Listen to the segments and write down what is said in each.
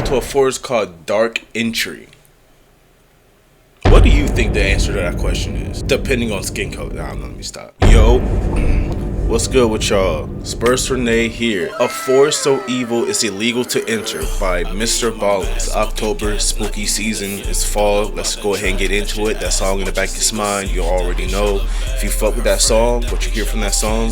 to a forest called Dark Entry. What do you think the answer to that question is? Depending on skin color. Nah, let me stop. Yo, what's good with y'all? Spurs Renee here. A forest so evil it's illegal to enter by Mr. Ballin'. October, spooky season, it's fall. Let's go ahead and get into it. That song in the back of your mind, you already know. If you fuck with that song, what you hear from that song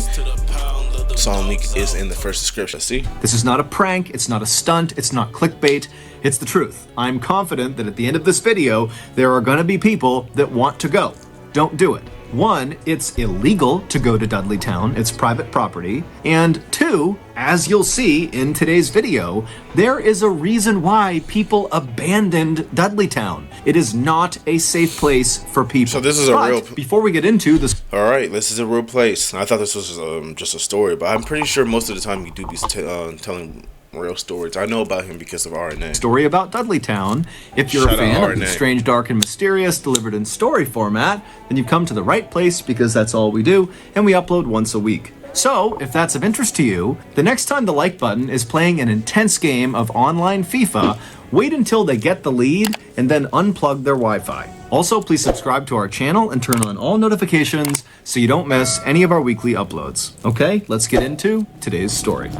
link is in the first description. See? This is not a prank, it's not a stunt, it's not clickbait, it's the truth. I'm confident that at the end of this video, there are gonna be people that want to go. Don't do it. One, it's illegal to go to Dudleytown, it's private property. And two, as you'll see in today's video, there is a reason why people abandoned Dudleytown. It is not a safe place for people. So this is before we get into this... Alright, this is a real place. I thought this was just a story, but I'm pretty sure most of the time you do be telling real stories. I know about him because of RNA. Story about Dudleytown. If you're a fan of the strange, dark, and mysterious delivered in story format, then you've come to the right place because that's all we do, and we upload once a week. So, if that's of interest to you, the next time the like button is playing an intense game of online FIFA, wait until they get the lead and then unplug their Wi-Fi. Also, please subscribe to our channel and turn on all notifications so you don't miss any of our weekly uploads. Okay, let's get into today's story.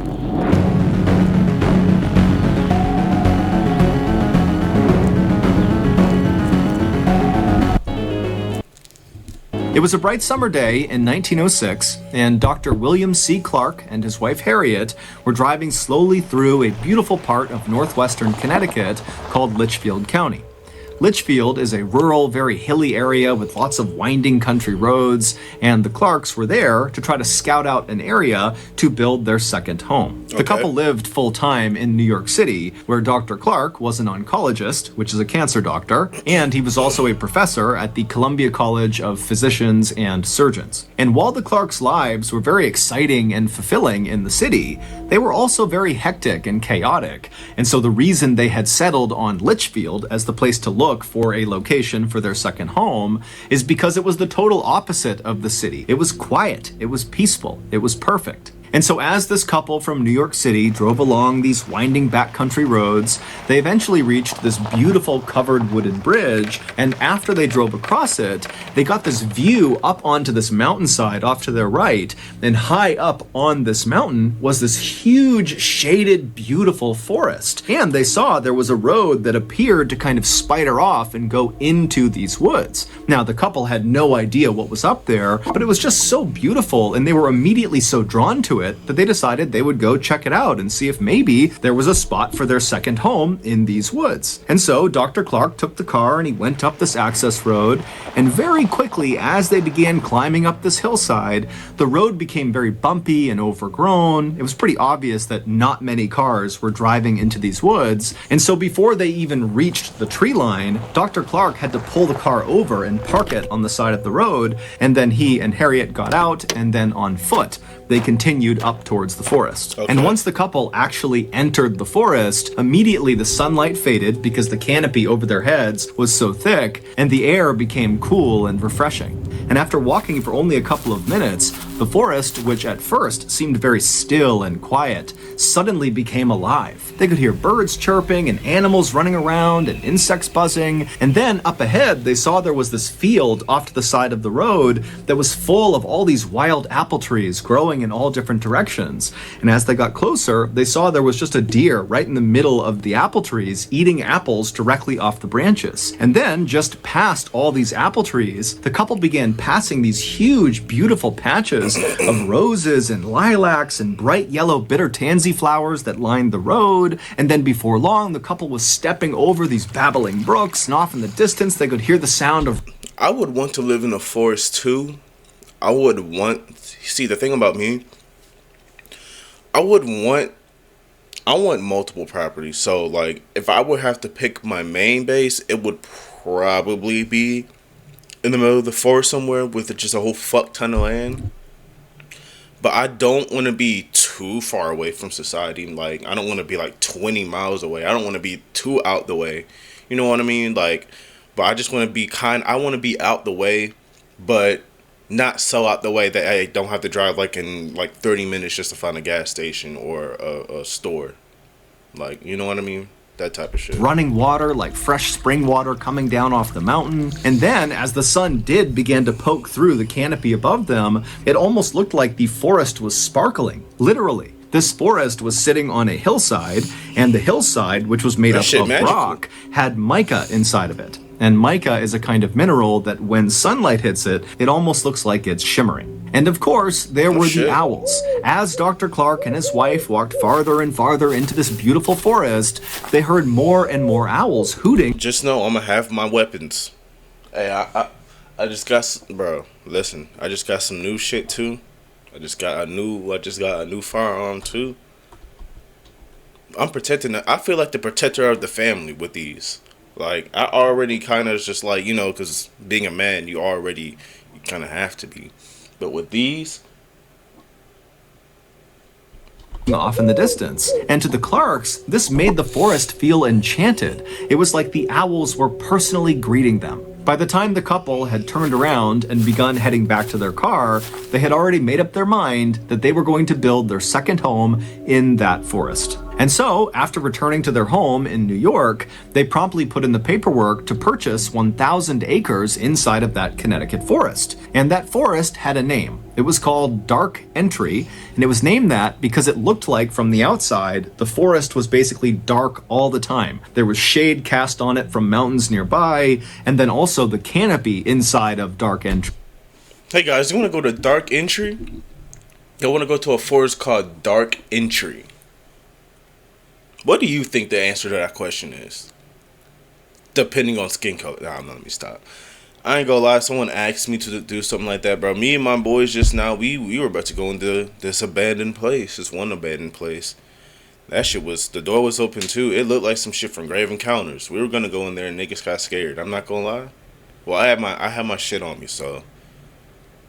It was a bright summer day in 1906, and Dr. William C. Clark and his wife Harriet were driving slowly through a beautiful part of northwestern Connecticut called Litchfield County. Litchfield is a rural, very hilly area with lots of winding country roads, and the Clarks were there to try to scout out an area to build their second home. The couple lived full-time in New York City, where Dr. Clark was an oncologist, which is a cancer doctor, and he was also a professor at the Columbia College of Physicians and Surgeons. And while the Clarks' lives were very exciting and fulfilling in the city, they were also very hectic and chaotic, and so the reason they had settled on Litchfield as the place to look for a location for their second home is because it was the total opposite of the city. It was quiet, it was peaceful, it was perfect. And so as this couple from New York City drove along these winding backcountry roads, they eventually reached this beautiful covered wooden bridge, and after they drove across it, they got this view up onto this mountainside off to their right, and high up on this mountain was this huge, shaded, beautiful forest. And they saw there was a road that appeared to kind of spider off and go into these woods. Now, the couple had no idea what was up there, but it was just so beautiful, and they were immediately so drawn to it that they decided they would go check it out and see if maybe there was a spot for their second home in these woods. And so Dr. Clark took the car and he went up this access road, and very quickly as they began climbing up this hillside, the road became very bumpy and overgrown. It was pretty obvious that not many cars were driving into these woods, and so before they even reached the tree line, Dr. Clark had to pull the car over and park it on the side of the road, and then he and Harriet got out, and then on foot they continued up towards the forest. And once the couple actually entered the forest, immediately the sunlight faded because the canopy over their heads was so thick, and the air became cool and refreshing. And after walking for only a couple of minutes, the forest, which at first seemed very still and quiet, suddenly became alive. They could hear birds chirping and animals running around and insects buzzing, and then up ahead they saw there was this field off to the side of the road that was full of all these wild apple trees growing in all different directions. And as they got closer, they saw there was just a deer right in the middle of the apple trees eating apples directly off the branches. And then just past all these apple trees, the couple began passing these huge, beautiful patches of roses and lilacs and bright yellow bitter tansy flowers that lined the road. And then before long, the couple was stepping over these babbling brooks, and off in the distance, they could hear the sound of... I would want to live in a forest too. See, the thing about me, I want multiple properties. So, like, if I would have to pick my main base, it would probably be in the middle of the forest somewhere with just a whole fuck ton of land. But I don't want to be too far away from society. Like, I don't want to be like 20 miles away. I don't want to be too out the way. You know what I mean? Like, but I just want to be I want to be out the way, but not so out the way that I don't have to drive like in like 30 minutes just to find a gas station or a store. Like, you know what I mean? that type of shit. Running water like fresh spring water coming down off the mountain. And then, as the sun did begin to poke through the canopy above them, it almost looked like the forest was sparkling, literally. This forest was sitting on a hillside, and the hillside, which was made up of rock, had mica inside of it. And mica is a kind of mineral that when sunlight hits it, it almost looks like it's shimmering. And of course, there were the owls. As Dr. Clark and his wife walked farther and farther into this beautiful forest, they heard more and more owls hooting. Just know I'm gonna have my weapons. Hey, I just got, bro, listen, I just got some new shit too. I just got a new firearm too. I'm protecting I feel like the protector of the family with these. Like, I already kind of just like, you know, because being a man, you kind of have to be. But with these, off in the distance. And to the Clarks, this made the forest feel enchanted. It was like the owls were personally greeting them. By the time the couple had turned around and begun heading back to their car, they had already made up their mind that they were going to build their second home in that forest. And so, after returning to their home in New York, they promptly put in the paperwork to purchase 1,000 acres inside of that Connecticut forest. And that forest had a name. It was called Dark Entry, and it was named that because it looked like from the outside, the forest was basically dark all the time. There was shade cast on it from mountains nearby, and then also the canopy inside of Dark Entry. Hey guys, you want to go to Dark Entry? You want to go to a forest called Dark Entry. What do you think the answer to that question is? Depending on skin color. Nah, let me stop. I ain't gonna lie, someone asked me to do something like that, bro. Me and my boys just now, we were about to go into this abandoned place. This one abandoned place. That shit was, the door was open too. It looked like some shit from Grave Encounters. We were gonna go in there and niggas got scared. I'm not gonna lie. Well, I had my shit on me, so,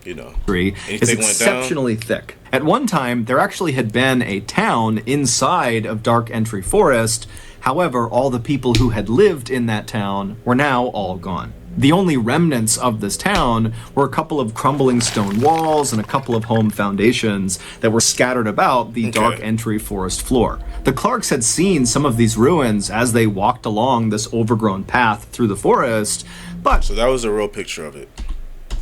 you know. Is exceptionally thick. At one time, there actually had been a town inside of Dark Entry Forest. However, all the people who had lived in that town were now all gone. The only remnants of this town were a couple of crumbling stone walls and a couple of home foundations that were scattered about the Dark Entry Forest floor. The Clarks had seen some of these ruins as they walked along this overgrown path through the forest, but so that was a real picture of it.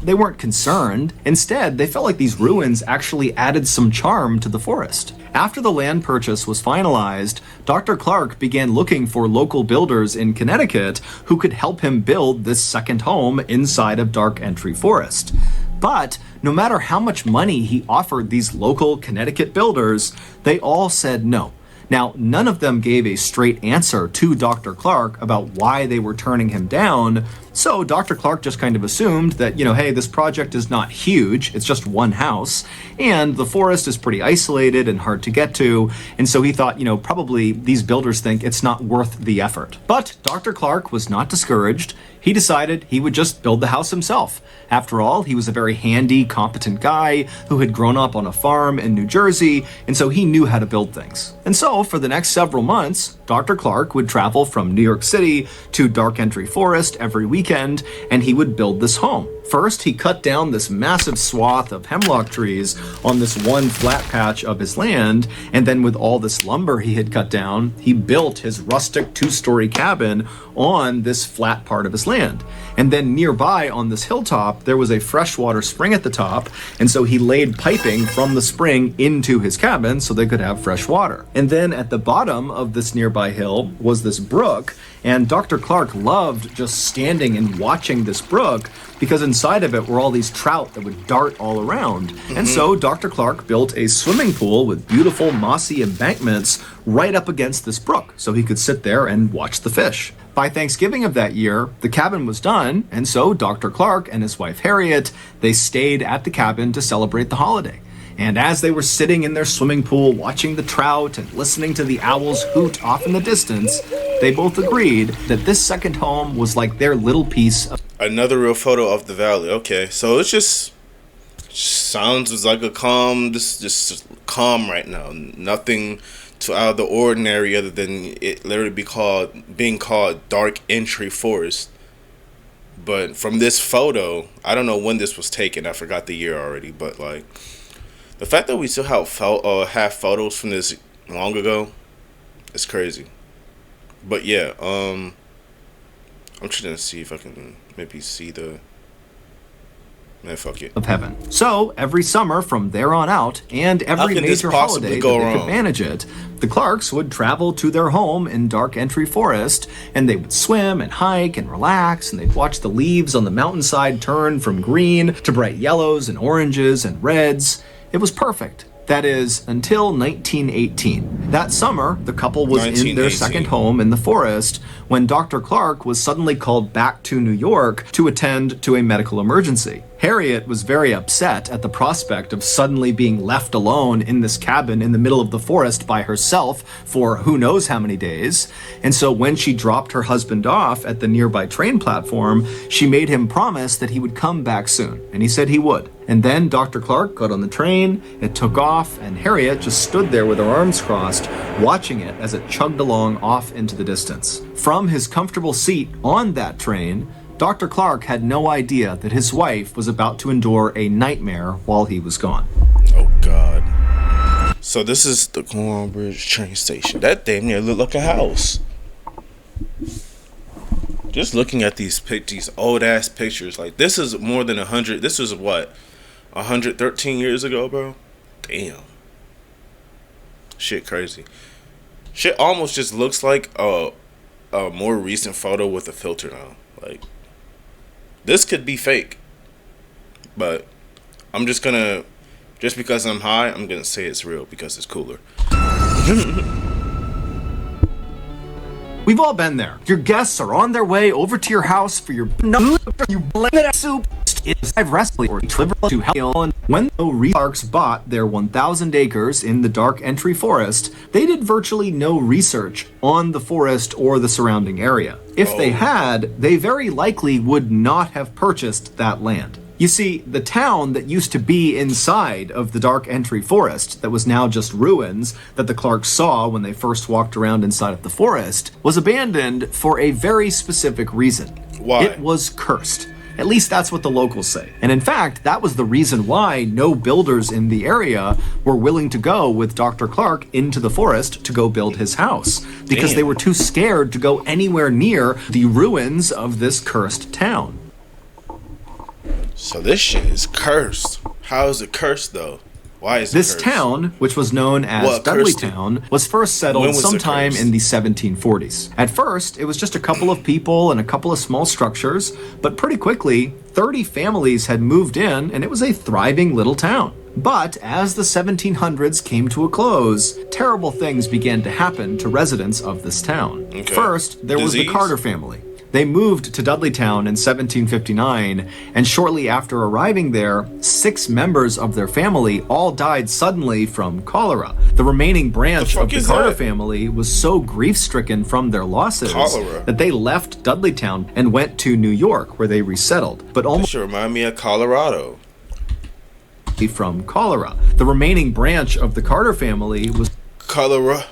They weren't concerned. Instead, they felt like these ruins actually added some charm to the forest. After the land purchase was finalized, Dr. Clark began looking for local builders in Connecticut who could help him build this second home inside of Dark Entry Forest. But no matter how much money he offered these local Connecticut builders, they all said no. Now, none of them gave a straight answer to Dr. Clark about why they were turning him down, so Dr. Clark just kind of assumed that, hey, this project is not huge, it's just one house, and the forest is pretty isolated and hard to get to, and so he thought, probably these builders think it's not worth the effort. But Dr. Clark was not discouraged. He decided he would just build the house himself. After all, he was a very handy, competent guy who had grown up on a farm in New Jersey, and so he knew how to build things. And so, for the next several months, Dr. Clark would travel from New York City to Dark Entry Forest every weekend, and he would build this home. First, he cut down this massive swath of hemlock trees on this one flat patch of his land, and then with all this lumber he had cut down, he built his rustic two-story cabin on this flat part of his land. And then nearby on this hilltop, there was a freshwater spring at the top, and so he laid piping from the spring into his cabin so they could have fresh water. And then at the bottom of this nearby hill was this brook, and Dr. Clark loved just standing and watching this brook because inside of it were all these trout that would dart all around. And so Dr. Clark built a swimming pool with beautiful mossy embankments right up against this brook so he could sit there and watch the fish. By Thanksgiving of that year, the cabin was done, and so Dr. Clark and his wife Harriet, they stayed at the cabin to celebrate the holiday. And as they were sitting in their swimming pool watching the trout and listening to the owls hoot off in the distance, they both agreed that this second home was like their little piece of... Another real photo of the valley. Okay, so it's just sounds like a calm, just calm right now. Nothing too out of the ordinary other than it literally being called Dark Entry Forest. But from this photo, I don't know when this was taken. I forgot the year already, but like the fact that we still have photos from this long ago is crazy. But yeah, I'm trying to see if I can maybe see the. Man, fuck it. Of heaven. So, every summer from there on out, and every can this major possibly holiday go that they could wrong? manage it, the Clarks would travel to their home in Dark Entry Forest, and they would swim and hike and relax, and they'd watch the leaves on the mountainside turn from green to bright yellows and oranges and reds. It was perfect. That is, until 1918. That summer, the couple was in their 1918. second home in the forest when Dr. Clark was suddenly called back to New York to attend to a medical emergency. Harriet was very upset at the prospect of suddenly being left alone in this cabin in the middle of the forest by herself for who knows how many days. And so when she dropped her husband off at the nearby train platform, she made him promise that he would come back soon. And he said he would. And then Dr. Clark got on the train, it took off, and Harriet just stood there with her arms crossed, watching it as it chugged along off into the distance. From his comfortable seat on that train, Dr. Clark had no idea that his wife was about to endure a nightmare while he was gone. Oh God. So this is the Gorham Bridge train station. That damn near look like a house. Just looking at these old ass pictures, like this is more than 100. This was what, 113 years ago, bro. Damn. Shit, crazy. Shit almost just looks like a more recent photo with a filter now. Like this could be fake, but I'm just gonna, just because I'm high, I'm gonna say it's real because it's cooler. We've all been there. Your guests are on their way over to your house for your soup. It's wrestling or to hell. And when the Clarks bought their 1,000 acres in the Dark Entry Forest, they did virtually no research on the forest or the surrounding area. If they had, they very likely would not have purchased that land. You see, the town that used to be inside of the Dark Entry Forest, that was now just ruins, that the Clarks saw when they first walked around inside of the forest, was abandoned for a very specific reason. Why? It was cursed. At least that's what the locals say. And in fact, that was the reason why no builders in the area were willing to go with Dr. Clark into the forest to go build his house, because they were too scared to go anywhere near the ruins of this cursed town. So this shit is cursed. How is it cursed though? Why is it This cursed? town, which was known as What cursed it? Dudleytown, was first When settled was it sometime cursed? in the 1740s. At first, it was just a couple of people and a couple of small structures, but pretty quickly, 30 families had moved in, and it was a thriving little town. But as the 1700s came to a close, terrible things began to happen to residents of this town. Okay. First, there was the Disease? Carter family. They moved to Dudleytown in 1759, and shortly after arriving there, 6 members of their family all died suddenly from cholera. The remaining branch fuck of the is Carter that? family was so grief-stricken from their losses Cholera? that they left Dudleytown and went to New York, where they resettled. But That almost should remind me of Colorado. from cholera. The remaining branch of the Carter family was Colorado.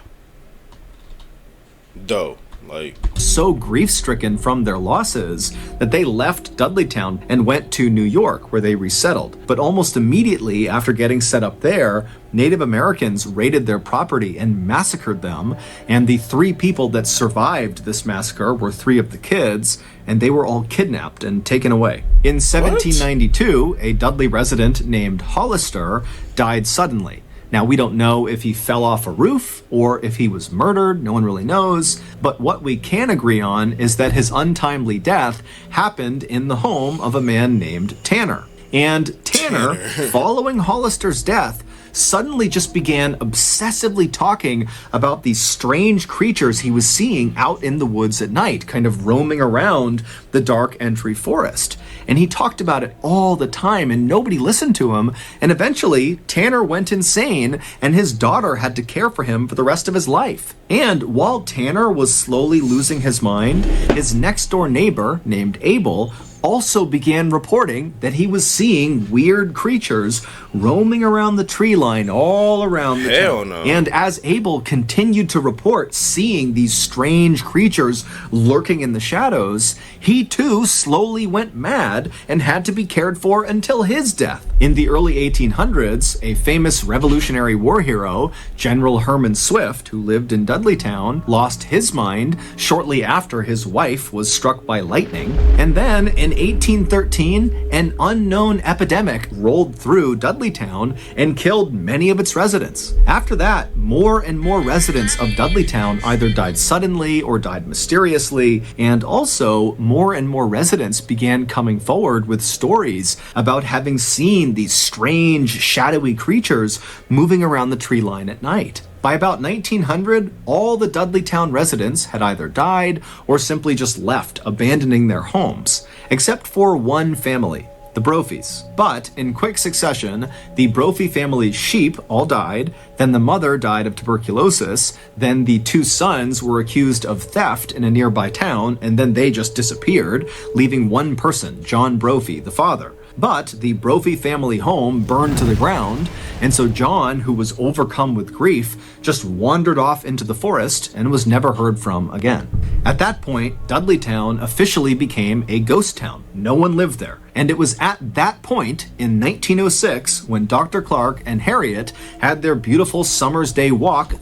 Like, so grief-stricken from their losses that they left Dudleytown and went to New York, where they resettled. But almost immediately after getting set up there, Native Americans raided their property and massacred them, and the 3 people that survived this massacre were 3 of the kids, and they were all kidnapped and taken away. In 1792, a Dudley resident named Hollister died suddenly. Now, we don't know if he fell off a roof or if he was murdered. No one really knows. But what we can agree on is that his untimely death happened in the home of a man named Tanner. And Tanner, following Hollister's death, suddenly just began obsessively talking about these strange creatures he was seeing out in the woods at night, kind of roaming around the Dark Entry Forest. And he talked about it all the time, and nobody listened to him. And eventually, Tanner went insane, and his daughter had to care for him for the rest of his life. And while Tanner was slowly losing his mind, his next door neighbor, named Abel, also began reporting that he was seeing weird creatures roaming around the tree line all around the Hell town. no. And as Abel continued to report seeing these strange creatures lurking in the shadows, he too slowly went mad and had to be cared for until his death. In the early 1800s, a famous Revolutionary War hero, General Herman Swift, who lived in Dudleytown, lost his mind shortly after his wife was struck by lightning. And then in 1813, an unknown epidemic rolled through Dudleytown and killed many of its residents. After that, more and more residents of Dudleytown either died suddenly or died mysteriously, and also more and more residents began coming forward with stories about having seen these strange, shadowy creatures moving around the tree line at night. By about 1900, all the Dudleytown residents had either died or simply just left, abandoning their homes, except for one family, the Brophies. But in quick succession, the Brophy family's sheep all died, then the mother died of tuberculosis, then the two sons were accused of theft in a nearby town, and then they just disappeared, leaving one person, John Brophy, the father. But the Brophy family home burned to the ground, and so John, who was overcome with grief, just wandered off into the forest and was never heard from again. At that point, Dudleytown officially became a ghost town. No one lived there. And it was at that point, in 1906, when Dr. Clark and Harriet had their beautiful summer's day walk.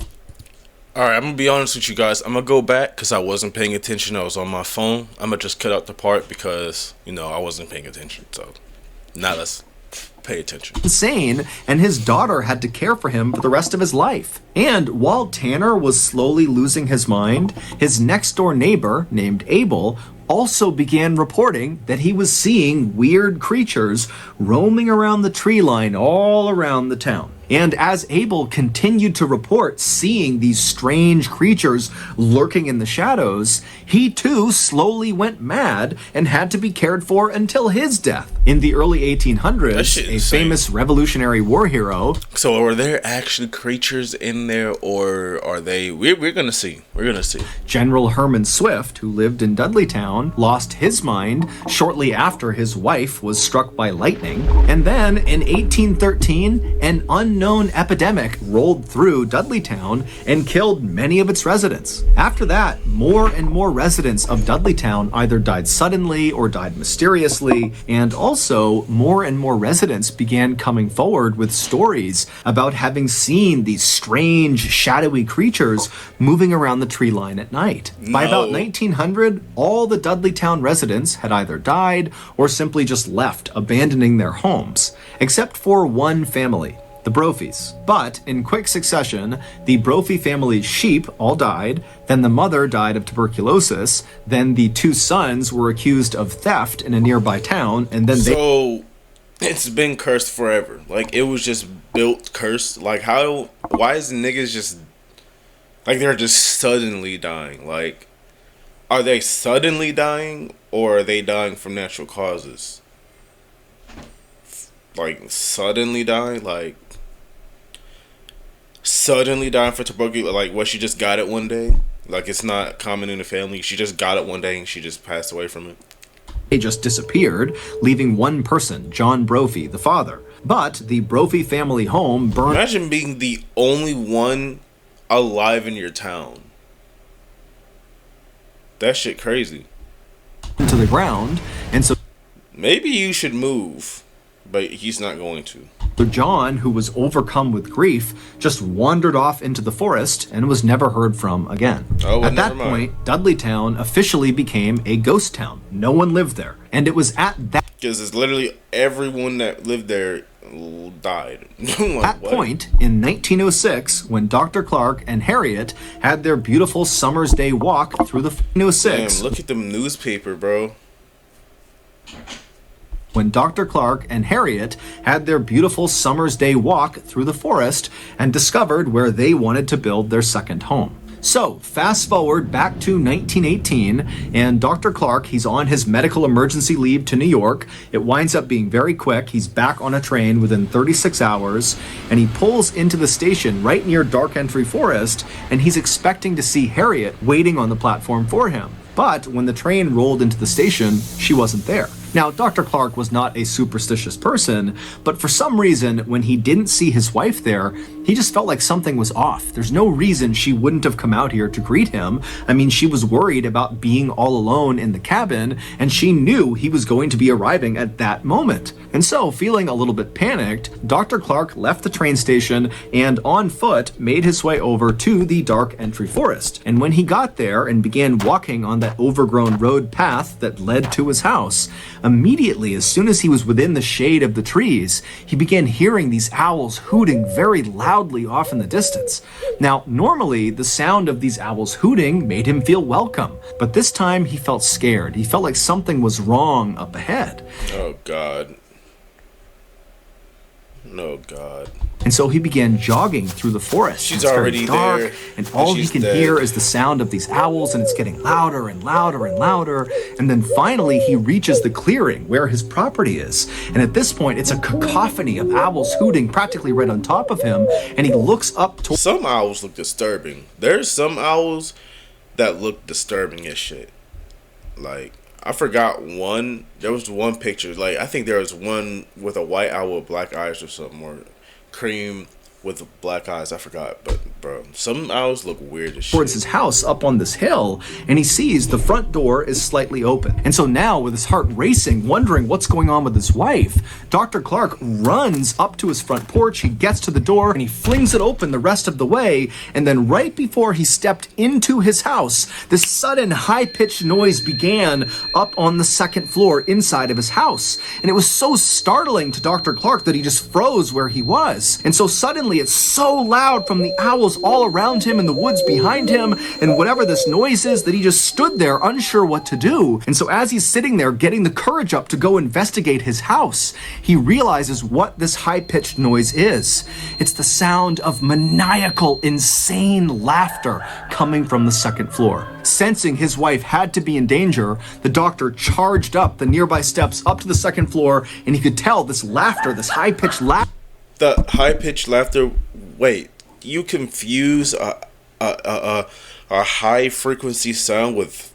Alright, I'm gonna be honest with you guys. I'm gonna go back because I wasn't paying attention. I was on my phone. I'm gonna just cut out the part because, I wasn't paying attention. So, now let's pay attention. Insane, and his daughter had to care for him for the rest of his life. And while Tanner was slowly losing his mind, his next door neighbor, named Abel, also began reporting that he was seeing weird creatures roaming around the tree line all around the town. And as Abel continued to report seeing these strange creatures lurking in the shadows, he too slowly went mad and had to be cared for until his death. In the early 1800s, a famous Revolutionary War hero. So are there actually creatures in there, or are they... We're gonna see. We're gonna see. General Herman Swift, who lived in Dudleytown, lost his mind shortly after his wife was struck by lightning. And then in 1813, an unknown epidemic rolled through Dudleytown and killed many of its residents. After that, more and more residents of Dudleytown either died suddenly or died mysteriously, and also more and more residents began coming forward with stories about having seen these strange, shadowy creatures moving around the tree line at night. By about 1900, all the Dudleytown residents had either died or simply just left, abandoning their homes, except for one family, the Brophies. But in quick succession, the Brophy family's sheep all died, then the mother died of tuberculosis, then the two sons were accused of theft in a nearby town, and then So, it's been cursed forever. Like, it was just built cursed. Like, why is niggas just, like, they're just suddenly dying? Like, are they suddenly dying, or are they dying from natural causes? Like, suddenly dying? Like, suddenly dying for tuberculosis? Like, what, she just got it one day? Like, it's not common in the family. She just got it one day and she just passed away from it. they just disappeared, leaving one person, John Brophy, the father. But the Brophy family home burned. Imagine being the only one alive in your town. That shit crazy. To the ground, and so Maybe you should move, but he's not going to. John, who was overcome with grief, just wandered off into the forest and was never heard from again. Oh, well, at that never mind. point, Dudleytown officially became a ghost town. No one lived there. And it was at that Because it's literally everyone that lived there died. Like, At what? point, in 1906, when Dr. Clark and Harriet had their beautiful summer's day walk through the 1906, Damn, look at them newspaper, bro. when Dr. Clark and Harriet had their beautiful summer's day walk through the forest and discovered where they wanted to build their second home. So, fast forward back to 1918, and Dr. Clark, he's on his medical emergency leave to New York. It winds up being very quick. He's back on a train within 36 hours, and he pulls into the station right near Dark Entry Forest, and he's expecting to see Harriet waiting on the platform for him. But when the train rolled into the station, she wasn't there. Now, Dr. Clark was not a superstitious person, but for some reason, when he didn't see his wife there, he just felt like something was off. There's no reason she wouldn't have come out here to greet him. I mean, she was worried about being all alone in the cabin, and she knew he was going to be arriving at that moment. And so, feeling a little bit panicked, Dr. Clark left the train station and on foot made his way over to the Dark Entry Forest. And when he got there and began walking on that overgrown road path that led to his house, immediately, as soon as he was within the shade of the trees, he began hearing these owls hooting very loudly off in the distance. Now, normally, the sound of these owls hooting made him feel welcome, but this time he felt scared. He felt like something was wrong up ahead. Oh, God. No, God. And so he began jogging through the forest. She's It's very already dark, there, and all he she's can dead. hear is the sound of these owls, and it's getting louder and louder and louder. And then finally, he reaches the clearing where his property is. And at this point, it's a cacophony of owls hooting practically right on top of him. And he looks up towards. Some owls look disturbing. There's some owls that look disturbing as shit. Like, I forgot one. There was one picture. Like, I think there was one with a white owl with black eyes or something, or cream with black eyes. I forgot, but bro, some owls look weird as shit. Towards his house up on this hill, and he sees the front door is slightly open. And so now, with his heart racing, wondering what's going on with his wife, Dr. Clark runs up to his front porch. He gets to the door and he flings it open the rest of the way. And then right before he stepped into his house, this sudden high-pitched noise began up on the second floor inside of his house. And it was so startling to Dr. Clark that he just froze where he was. And so suddenly it's so loud from the owls all around him and the woods behind him and whatever this noise is that he just stood there unsure what to do. And so as he's sitting there getting the courage up to go investigate his house, he realizes what this high-pitched noise is. It's the sound of maniacal, insane laughter coming from the second floor. Sensing his wife had to be in danger, the doctor charged up the nearby steps up to the second floor, and he could tell this laughter, this high-pitched laughter. The high-pitched laughter. Wait, you confuse a high-frequency sound with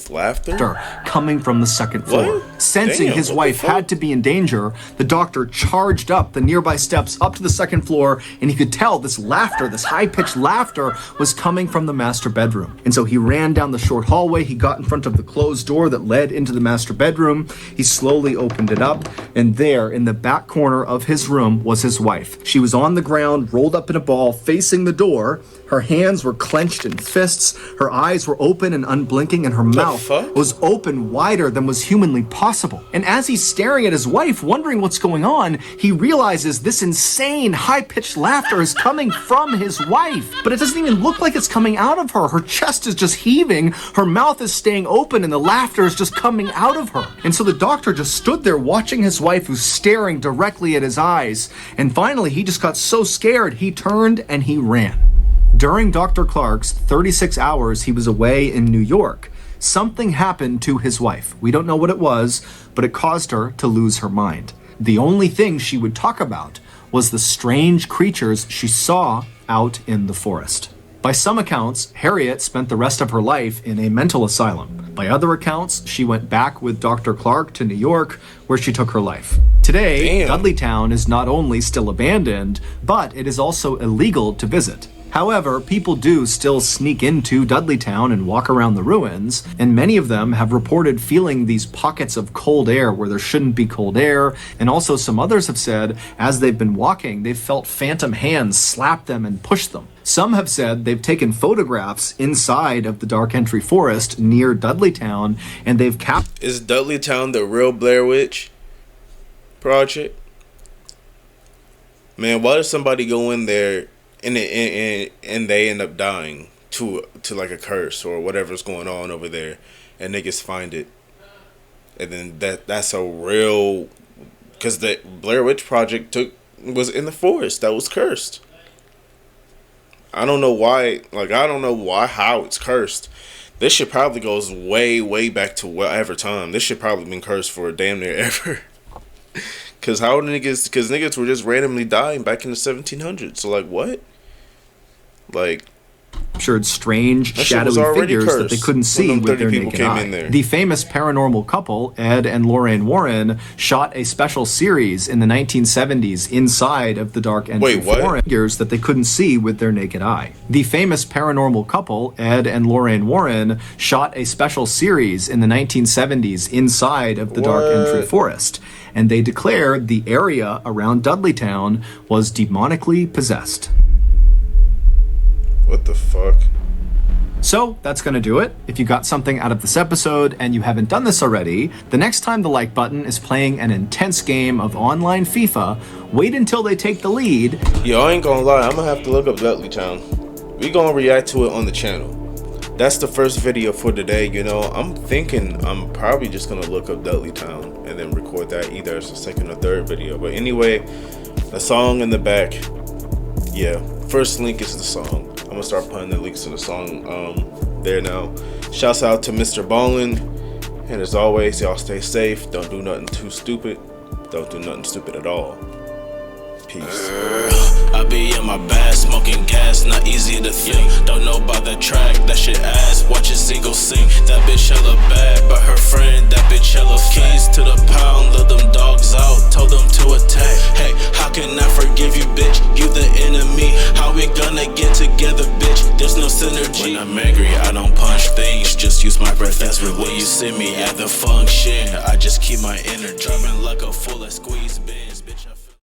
laughter? Coming from the second floor. What? Sensing Damn, his what wife the fuck? had to be in danger, the doctor charged up the nearby steps up to the second floor, and he could tell this laughter, this high-pitched laughter, was coming from the master bedroom. And so he ran down the short hallway, he got in front of the closed door that led into the master bedroom, he slowly opened it up, and there, in the back corner of his room, was his wife. She was on the ground, rolled up in a ball, facing the door. Her hands were clenched in fists, her eyes were open and unblinking, and her mouth fuck? was open wider than was humanly possible. And as he's staring at his wife, wondering what's going on, he realizes this insane, high-pitched laughter is coming from his wife. But it doesn't even look like it's coming out of her. Her chest is just heaving, her mouth is staying open, and the laughter is just coming out of her. And so the doctor just stood there watching his wife, who's staring directly at his eyes. And finally, he just got so scared, he turned and he ran. During Dr. Clark's 36 hours he was away in New York, something happened to his wife. We don't know what it was, but it caused her to lose her mind. The only thing she would talk about was the strange creatures she saw out in the forest. By some accounts, Harriet spent the rest of her life in a mental asylum. By other accounts, she went back with Dr. Clark to New York, where she took her life. Today, Damn. Dudleytown is not only still abandoned, but it is also illegal to visit. However, people do still sneak into Dudleytown and walk around the ruins, and many of them have reported feeling these pockets of cold air where there shouldn't be cold air, and also some others have said, as they've been walking, they've felt phantom hands slap them and push them. Some have said they've taken photographs inside of the Dark Entry Forest near Dudleytown, and they've captured. Is Dudleytown the real Blair Witch Project? Man, why does somebody go in there and they end up dying to like a curse or whatever's going on over there, and niggas find it, and then that's a real, because the Blair Witch Project was in the forest that was cursed. I don't know why. Like, I don't know why, how it's cursed. This shit probably goes way back to whatever time. This shit probably been cursed for damn near ever. Cause niggas were just randomly dying back in the 1700s. So like, what? Like, captured strange, That shit was shadowy already figures that they cursed couldn't when see them with 30 their people naked came eye. in there. The famous paranormal couple, Ed and Lorraine Warren, shot a special series in the 1970s inside of the dark entry Wait, what? flooring figures that they couldn't see with their naked eye. The famous paranormal couple, Ed and Lorraine Warren, shot a special series in the 1970s inside of the dark entry What? forest, and they declared the area around Dudleytown was demonically possessed. What the fuck? So that's going to do it. If you got something out of this episode and you haven't done this already, the next time the like button is playing an intense game of online FIFA, wait until they take the lead. Yo, I ain't gonna lie, I'm gonna have to look up Dudleytown. We gonna react to it on the channel. That's the first video for today, you know. I'm thinking I'm probably just gonna look up Dudleytown and then record that either as a second or third video. But anyway, the song in the back, yeah, first link is the song. I'm gonna start putting the links to the song there now. Shouts out to Mr. Ballin, and as always, y'all stay safe. Don't do nothing too stupid. Don't do nothing stupid at all. Peace. I be in my bag, smoking gas, not easy to think. Don't know about the track, that shit ass, watch a single sing. That bitch hella bad, but her friend, that bitch hella keys to the pound, let them dogs out, told them to attack. Hey, how can I forgive you, bitch? You the enemy, how we gonna get together, bitch? There's no synergy. When I'm angry, I don't punch things, just use my breath as release. When you see me at the function, I just keep my energy. Driving like a full of squeeze, bitch.